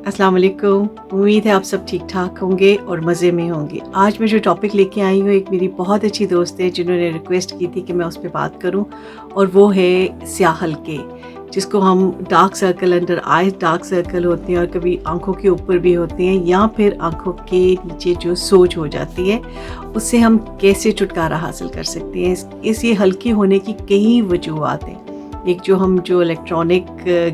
अस्सलाम वालेकुम। उम्मीद है आप सब ठीक ठाक होंगे और मज़े में होंगे। आज मैं जो टॉपिक लेके आई हूँ, एक मेरी बहुत अच्छी दोस्त है जिन्होंने रिक्वेस्ट की थी कि मैं उस पे बात करूँ, और वो है स्याह हलके, जिसको हम dark circle, under eyes dark circle होते हैं और कभी आंखों के ऊपर भी होते हैं, या फिर आंखों के नीचे जो सोज हो जाती है, उससे हम कैसे छुटकारा हासिल कर सकते हैं। इस ये हल्के होने की कई वजूहात हैं। एक जो इलेक्ट्रॉनिक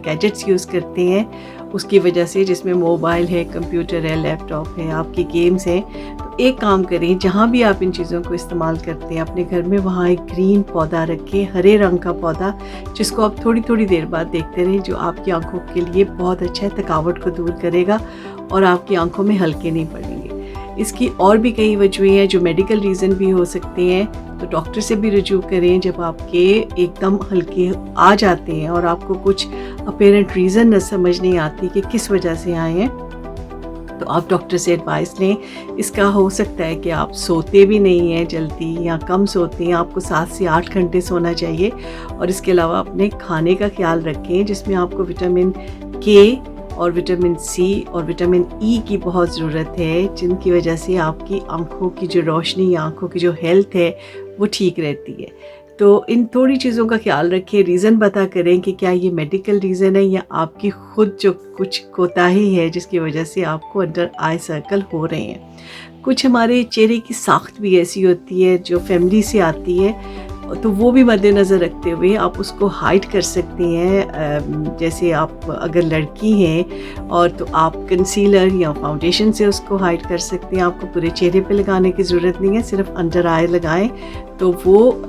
गैजेट्स यूज़ करते हैं उसकी वजह से, जिसमें मोबाइल है, कंप्यूटर है, लैपटॉप है, आपके गेम्स हैं। तो एक काम करें, जहाँ भी आप इन चीज़ों को इस्तेमाल करते हैं अपने घर में, वहाँ एक ग्रीन पौधा रखें, हरे रंग का पौधा, जिसको आप थोड़ी थोड़ी देर बाद देखते रहें, जो आपकी आंखों के लिए बहुत अच्छा है, थकावट को दूर करेगा और आपकी आंखों में हल्के नहीं पड़ेंगे। इसकी और भी कई वजहें हैं जो मेडिकल रीज़न भी हो सकते हैं, तो डॉक्टर से भी रुजू करें जब आपके एकदम हल्के आ जाते हैं और आपको कुछ अपेरेंट रीज़न न समझ नहीं आती कि किस वजह से आए हैं, तो आप डॉक्टर से एडवाइस लें। इसका हो सकता है कि आप सोते भी नहीं हैं जल्दी या कम सोते हैं, आपको 7 से 8 घंटे सोना चाहिए। और इसके अलावा अपने खाने का ख्याल रखें, जिसमें आपको विटामिन के और विटामिन सी और विटामिन ई की बहुत ज़रूरत है, जिनकी वजह से आपकी आँखों की जो रोशनी, आँखों की जो हेल्थ है, वो ठीक रहती है। तो इन थोड़ी चीज़ों का ख्याल रखें, रीज़न पता करें कि क्या ये मेडिकल रीज़न है या आपकी खुद जो कुछ कोताही है जिसकी वजह से आपको अंडर आई सर्कल हो रहे हैं। कुछ हमारे चेहरे की साख्त भी ऐसी होती है जो फैमिली से आती है, तो वो भी मद्देनज़र रखते हुए आप उसको हाइड कर सकती हैं। जैसे आप अगर लड़की हैं और तो आप कंसीलर या फाउंडेशन से उसको हाइड कर सकते हैं। आपको पूरे चेहरे पे लगाने की ज़रूरत नहीं है, सिर्फ अंडर आई लगाएं तो वो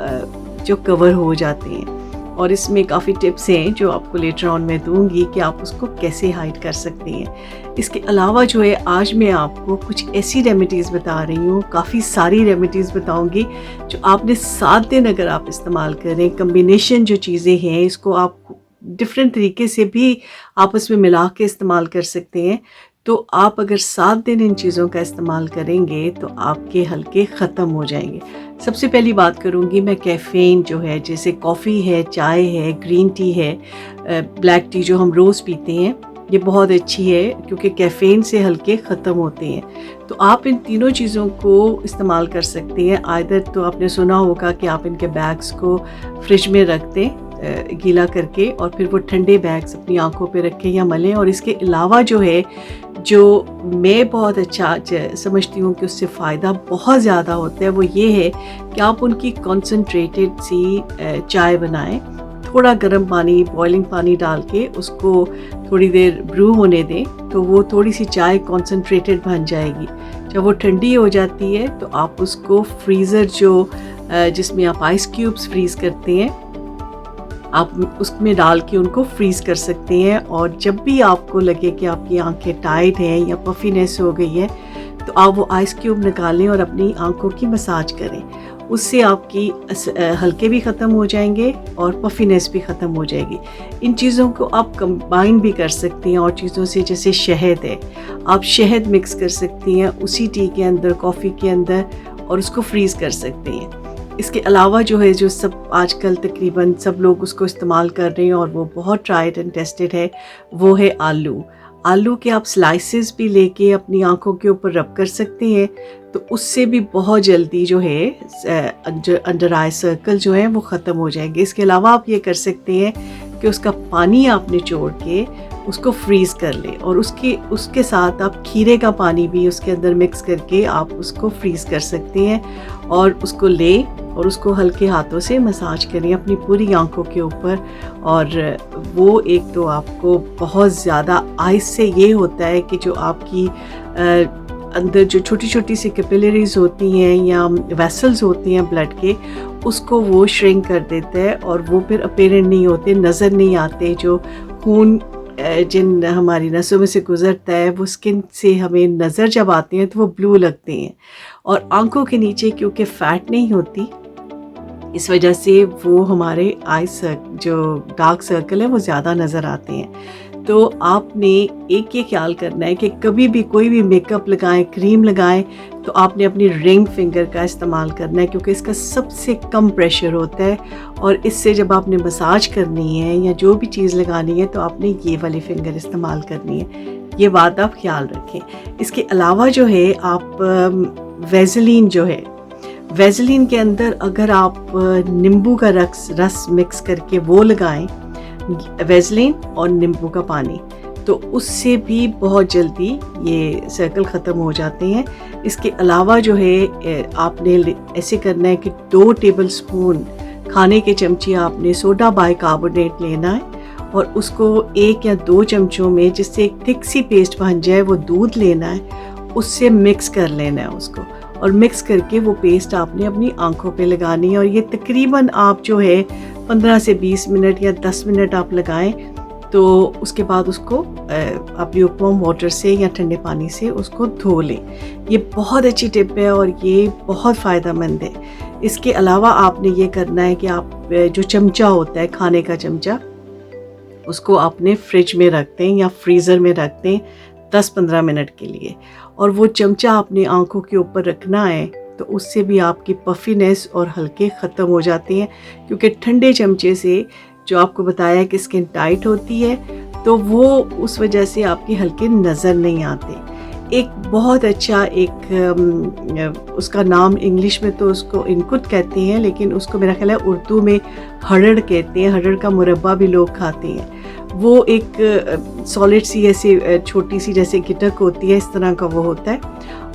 जो कवर हो जाते हैं। और इसमें काफ़ी टिप्स हैं जो आपको लेटर ऑन मैं दूंगी कि आप उसको कैसे हाइड कर सकते हैं। इसके अलावा जो है, आज मैं आपको कुछ ऐसी रेमेडीज़ बता रही हूँ, काफ़ी सारी रेमेडीज़ बताऊंगी, जो आपने 7 दिन अगर आप इस्तेमाल करें, कम्बिनेशन जो चीज़ें हैं, इसको आप डिफरेंट तरीके से भी आपस में मिला के इस्तेमाल कर सकते हैं। तो आप अगर 7 दिन इन चीज़ों का इस्तेमाल करेंगे तो आपके हल्के ख़त्म हो जाएंगे। सबसे पहली बात करूँगी मैं कैफ़ीन जो है, जैसे कॉफ़ी है, चाय है, ग्रीन टी है, ब्लैक टी जो हम रोज़ पीते हैं, ये बहुत अच्छी है क्योंकि कैफ़ीन से हल्के ख़त्म होते हैं। तो आप इन तीनों चीज़ों को इस्तेमाल कर सकते हैं। आइदर तो आपने सुना होगा कि आप इनके बैग्स को फ्रिज में रख दें गीला करके, और फिर वो ठंडे बैग्स अपनी आंखों पे रखें या मलें। और इसके अलावा जो है, जो मैं बहुत अच्छा समझती हूँ कि उससे फ़ायदा बहुत ज़्यादा होता है, वो ये है कि आप उनकी कॉन्सनट्रेटेड सी चाय बनाएं। थोड़ा गर्म पानी, बॉइलिंग पानी डाल के उसको थोड़ी देर ब्रू होने दें, तो वो थोड़ी सी चाय कॉन्सनट्रेटेड बन जाएगी। जब वो ठंडी हो जाती है तो आप उसको फ्रीज़र जिसमें आप आइस क्यूब्स फ्रीज़ करते हैं, आप उसमें डाल के उनको फ्रीज़ कर सकते हैं। और जब भी आपको लगे कि आपकी आंखें टाइट हैं या पफीनेस हो गई है, तो आप वो आइस क्यूब निकालें और अपनी आंखों की मसाज करें। उससे आपकी हल्के भी ख़त्म हो जाएंगे और पफीनेस भी ख़त्म हो जाएगी। इन चीज़ों को आप कंबाइन भी कर सकती हैं और चीज़ों से, जैसे शहद है, आप शहद मिक्स कर सकती हैं उसी टी के अंदर, कॉफ़ी के अंदर, और उसको फ्रीज़ कर सकते हैं। इसके अलावा जो है, जो सब आजकल तकरीबन सब लोग उसको इस्तेमाल कर रहे हैं और वो बहुत ट्राइड एंड टेस्टेड है, वो है आलू के आप स्लाइसेस भी लेके अपनी आंखों के ऊपर रब कर सकते हैं, तो उससे भी बहुत जल्दी जो है अंडर आई सर्कल जो है वो ख़त्म हो जाएंगे। इसके अलावा आप ये कर सकते हैं कि उसका पानी आप निचोड़ के उसको फ्रीज़ कर लें, और उसके साथ आप खीरे का पानी भी उसके अंदर मिक्स करके आप उसको फ्रीज़ कर सकते हैं, और उसको लें और उसको हल्के हाथों से मसाज करें अपनी पूरी आंखों के ऊपर। और वो एक तो आपको बहुत ज़्यादा आइस से ये होता है कि जो आपकी अंदर जो छोटी छोटी सी कैपिलरीज होती हैं या वेसल्स होती हैं ब्लड के, उसको वो श्रिंक कर देता है, और वो फिर अपेरेंट नहीं होते, नज़र नहीं आते। जो खून जिन हमारी नसों में से गुजरता है, वो स्किन से हमें नज़र जब आते हैं तो वो ब्लू लगते हैं। और आंखों के नीचे क्योंकि फ़ैट नहीं होती, इस वजह से वो हमारे जो डार्क सर्कल है वो ज़्यादा नज़र आते हैं। तो आपने एक ये ख्याल करना है कि कभी भी कोई भी मेकअप लगाएं, क्रीम लगाएं, तो आपने अपनी रिंग फिंगर का इस्तेमाल करना है, क्योंकि इसका सबसे कम प्रेशर होता है। और इससे जब आपने मसाज करनी है या जो भी चीज़ लगानी है, तो आपने ये वाली फिंगर इस्तेमाल करनी है। ये बात आप ख्याल रखें। इसके अलावा जो है आप वेज़लीन जो है, वेज़लीन के अंदर अगर आप नींबू का रस मिक्स करके वो लगाएं, वेज़लीन और नींबू का पानी, तो उससे भी बहुत जल्दी ये सर्कल ख़त्म हो जाते हैं। इसके अलावा जो है आपने ऐसे करना है कि 2 टेबल स्पून खाने के चमचे आपने सोडा बाइकार्बोनेट लेना है और उसको 1 या 2 चमचों में, जिससे एक थिक सी पेस्ट बन जाए, वो दूध लेना है, उससे मिक्स कर लेना है उसको, और मिक्स करके वो पेस्ट आपने अपनी आंखों पे लगानी है। और ये तकरीबन आप जो है 15 से 20 मिनट या 10 मिनट आप लगाएं, तो उसके बाद उसको आप ल्यूकवार्म वाटर से या ठंडे पानी से उसको धो लें। ये बहुत अच्छी टिप है और ये बहुत फ़ायदेमंद है। इसके अलावा आपने ये करना है कि आप जो चमचा होता है, खाने का चमचा, उसको आपने फ्रिज में रख दें या फ्रीज़र में रख दें 10-15 मिनट के लिए, और वो चमचा आपने आंखों के ऊपर रखना है, तो उससे भी आपकी पफीनेस और हल्के ख़त्म हो जाते हैं। क्योंकि ठंडे चमचे से, जो आपको बताया कि स्किन टाइट होती है, तो वो उस वजह से आपके हल्के नज़र नहीं आते। एक बहुत अच्छा उसका नाम इंग्लिश में तो उसको इनकुट कहते हैं, लेकिन उसको मेरा ख्याल है उर्दू में हड़ड़ कहते हैं। हड़ड़ का मुरब्बा भी लोग खाते हैं। वो एक सॉलिड सी ऐसी छोटी सी जैसे गिटक होती है, इस तरह का वो होता है।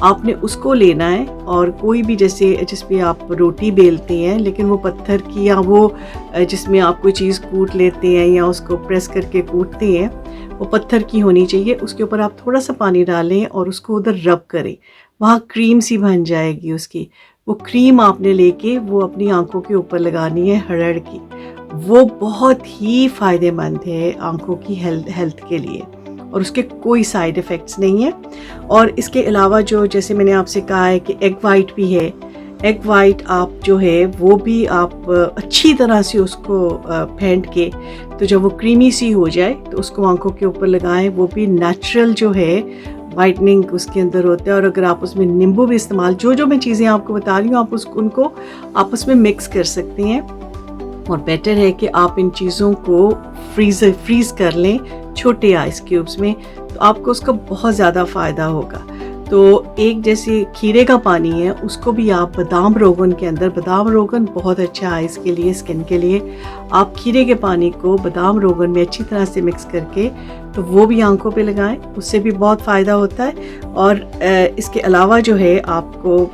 आपने उसको लेना है और कोई भी, जैसे जिसमें आप रोटी बेलते हैं, लेकिन वो पत्थर की, या वो जिसमें आप कोई चीज़ कूट लेते हैं या उसको प्रेस करके कूटते हैं, वो पत्थर की होनी चाहिए। उसके ऊपर आप थोड़ा सा पानी डालें और उसको उधर रब करें, वहाँ क्रीम सी बन जाएगी उसकी। वो क्रीम आपने लेके वो अपनी आंखों के ऊपर लगानी है, हड़ड़ की। वो बहुत ही फ़ायदेमंद है आंखों की हेल्थ के लिए, और उसके कोई साइड इफ़ेक्ट्स नहीं है। और इसके अलावा जो, जैसे मैंने आपसे कहा है कि एग वाइट भी है, एग वाइट आप जो है वो भी आप अच्छी तरह से उसको फेंट के, तो जब वो क्रीमी सी हो जाए तो उसको आंखों के ऊपर लगाएं। वो भी नेचुरल जो है वाइटनिंग उसके अंदर होता है। और अगर आप उसमें नींबू भी इस्तेमाल, जो मैं चीज़ें आपको बता रही हूँ, आप उनको आपस में मिक्स कर सकते हैं। और बेटर है कि आप इन चीज़ों को फ्रीज़ कर लें छोटे आइस क्यूब्स में, तो आपको उसका बहुत ज़्यादा फ़ायदा होगा। तो एक जैसे खीरे का पानी है, उसको भी आप बादाम रोगन के अंदर, बादाम रोगन बहुत अच्छा है इसके लिए, स्किन के लिए। आप खीरे के पानी को बादाम रोगन में अच्छी तरह से मिक्स करके, तो वो भी आंखों पे लगाएं, उससे भी बहुत फ़ायदा होता है। और इसके अलावा जो है आपको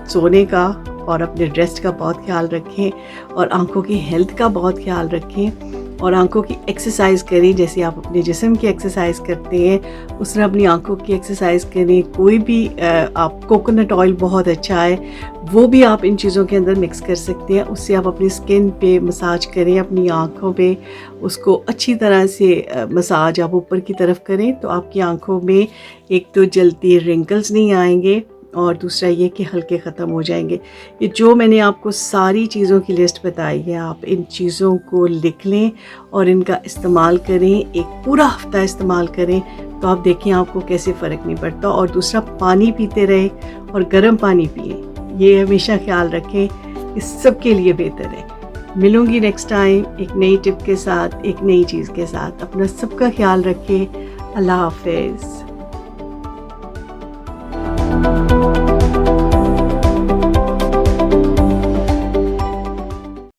सोने का और अपने रेस्ट का बहुत ख्याल रखें, और आंखों की हेल्थ का बहुत ख्याल रखें, और आंखों की एक्सरसाइज करें। जैसे आप अपने जिस्म की एक्सरसाइज करते हैं, उस तरह अपनी आंखों की एक्सरसाइज करें। कोई भी आप कोकोनट ऑयल बहुत अच्छा है, वो भी आप इन चीज़ों के अंदर मिक्स कर सकते हैं। उससे आप अपनी स्किन पे मसाज करें, अपनी आंखों पे उसको अच्छी तरह से मसाज आप ऊपर की तरफ करें, तो आपकी आंखों में एक तो जल्दी रिंकल्स नहीं आएंगे, और दूसरा ये कि हल्के ख़त्म हो जाएंगे। ये जो मैंने आपको सारी चीज़ों की लिस्ट बताई है, आप इन चीज़ों को लिख लें और इनका इस्तेमाल करें, एक पूरा हफ्ता इस्तेमाल करें, तो आप देखें आपको कैसे फ़र्क नहीं पड़ता। और दूसरा, पानी पीते रहे और गर्म पानी पिए, ये हमेशा ख्याल रखें, इस सब के लिए बेहतर है। मिलूँगी नेक्स्ट टाइम एक नई टिप के साथ, एक नई चीज़ के साथ। अपना सबका ख्याल रखें। अल्लाह हाफ़िज़।